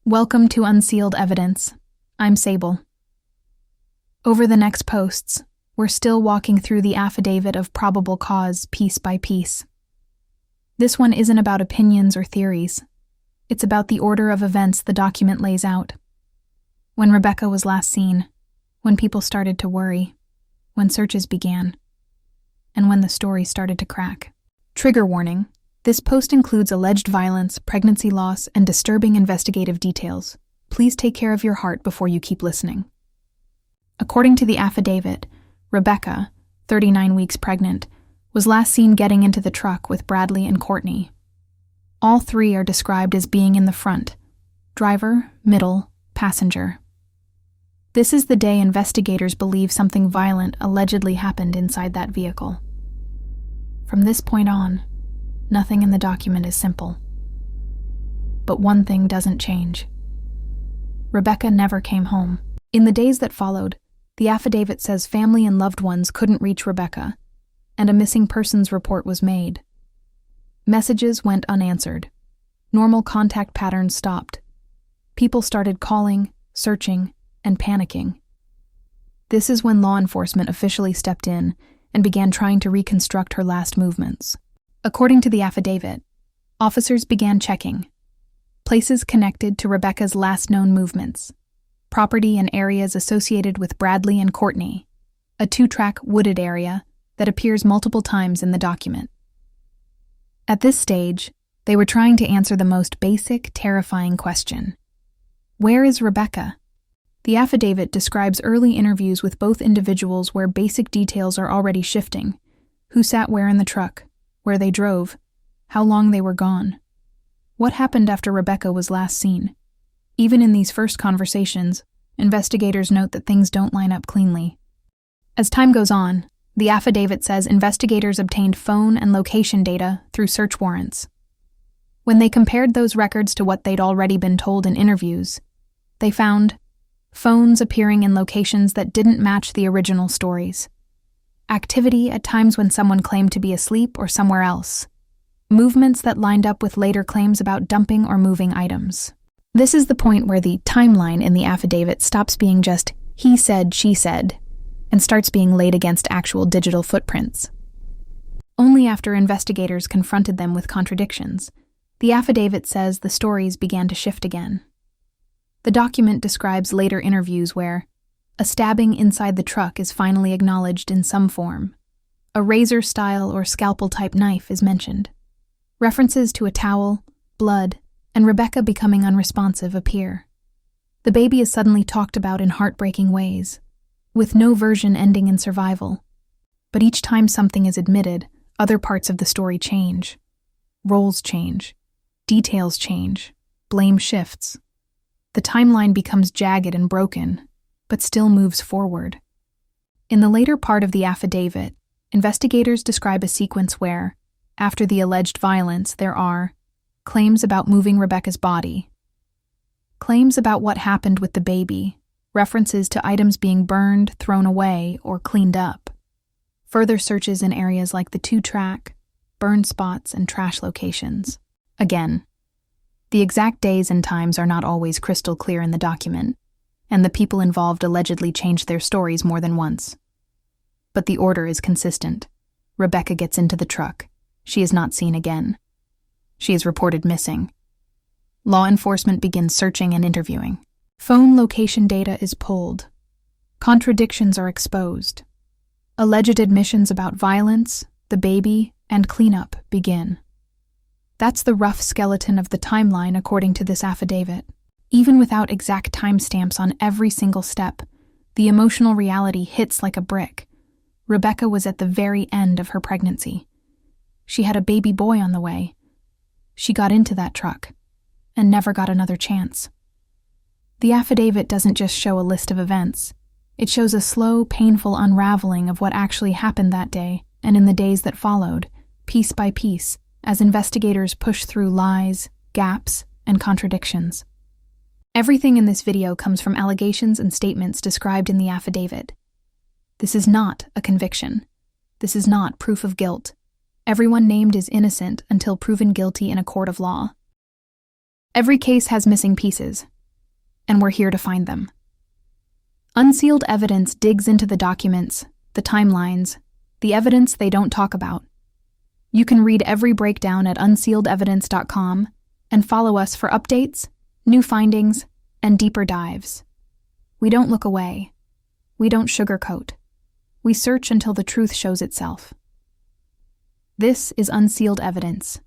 Welcome to Unsealed Evidence. I'm Sable. Over the next posts, we're still walking through the affidavit of probable cause piece by piece. This one isn't about opinions or theories. It's about the order of events the document lays out. When Rebecca was last seen, when people started to worry, when searches began, and when the story started to crack. Trigger warning. This post includes alleged violence, pregnancy loss, and disturbing investigative details. Please take care of your heart before you keep listening. According to the affidavit, Rebecca, 39 weeks pregnant, was last seen getting into the truck with Bradley and Courtney. All three are described as being in the front: driver, middle, passenger. This is the day investigators believe something violent allegedly happened inside that vehicle. From this point on, nothing in the document is simple. But one thing doesn't change. Rebecca never came home. In the days that followed, the affidavit says family and loved ones couldn't reach Rebecca, and a missing persons report was made. Messages went unanswered. Normal contact patterns stopped. People started calling, searching, and panicking. This is when law enforcement officially stepped in and began trying to reconstruct her last movements. According to the affidavit, officers began checking places connected to Rebecca's last known movements, property and areas associated with Bradley and Courtney, a 2-track wooded area that appears multiple times in the document. At this stage, they were trying to answer the most basic, terrifying question: where is Rebecca? The affidavit describes early interviews with both individuals where basic details are already shifting: who sat where in the truck, where they drove, how long they were gone. What happened after Rebecca was last seen? Even in these first conversations, investigators note that things don't line up cleanly. As time goes on, the affidavit says investigators obtained phone and location data through search warrants. When they compared those records to what they'd already been told in interviews, they found phones appearing in locations that didn't match the original stories, activity at times when someone claimed to be asleep or somewhere else, movements that lined up with later claims about dumping or moving items. This is the point where the timeline in the affidavit stops being just he said, she said, and starts being laid against actual digital footprints. Only after investigators confronted them with contradictions, the affidavit says the stories began to shift again. The document describes later interviews where a stabbing inside the truck is finally acknowledged in some form. A razor-style or scalpel-type knife is mentioned. References to a towel, blood, and Rebecca becoming unresponsive appear. The baby is suddenly talked about in heartbreaking ways, with no version ending in survival. But each time something is admitted, other parts of the story change. Roles change. Details change. Blame shifts. The timeline becomes jagged and broken, but still moves forward. In the later part of the affidavit, investigators describe a sequence where, after the alleged violence, there are claims about moving Rebecca's body, claims about what happened with the baby, references to items being burned, thrown away, or cleaned up, further searches in areas like the 2-track, burn spots, and trash locations. Again, the exact days and times are not always crystal clear in the document, and the people involved allegedly changed their stories more than once. But the order is consistent. Rebecca gets into the truck. She is not seen again. She is reported missing. Law enforcement begins searching and interviewing. Phone location data is pulled. Contradictions are exposed. Alleged admissions about violence, the baby, and cleanup begin. That's the rough skeleton of the timeline according to this affidavit. Even without exact timestamps on every single step, the emotional reality hits like a brick. Rebecca was at the very end of her pregnancy. She had a baby boy on the way. She got into that truck and never got another chance. The affidavit doesn't just show a list of events. It shows a slow, painful unraveling of what actually happened that day and in the days that followed, piece by piece, as investigators push through lies, gaps, and contradictions. Everything in this video comes from allegations and statements described in the affidavit. This is not a conviction. This is not proof of guilt. Everyone named is innocent until proven guilty in a court of law. Every case has missing pieces, and we're here to find them. Unsealed Evidence digs into the documents, the timelines, the evidence they don't talk about. You can read every breakdown at unsealedevidence.com and follow us for updates, new findings, and deeper dives. We don't look away. We don't sugarcoat. We search until the truth shows itself. This is Unsealed Evidence.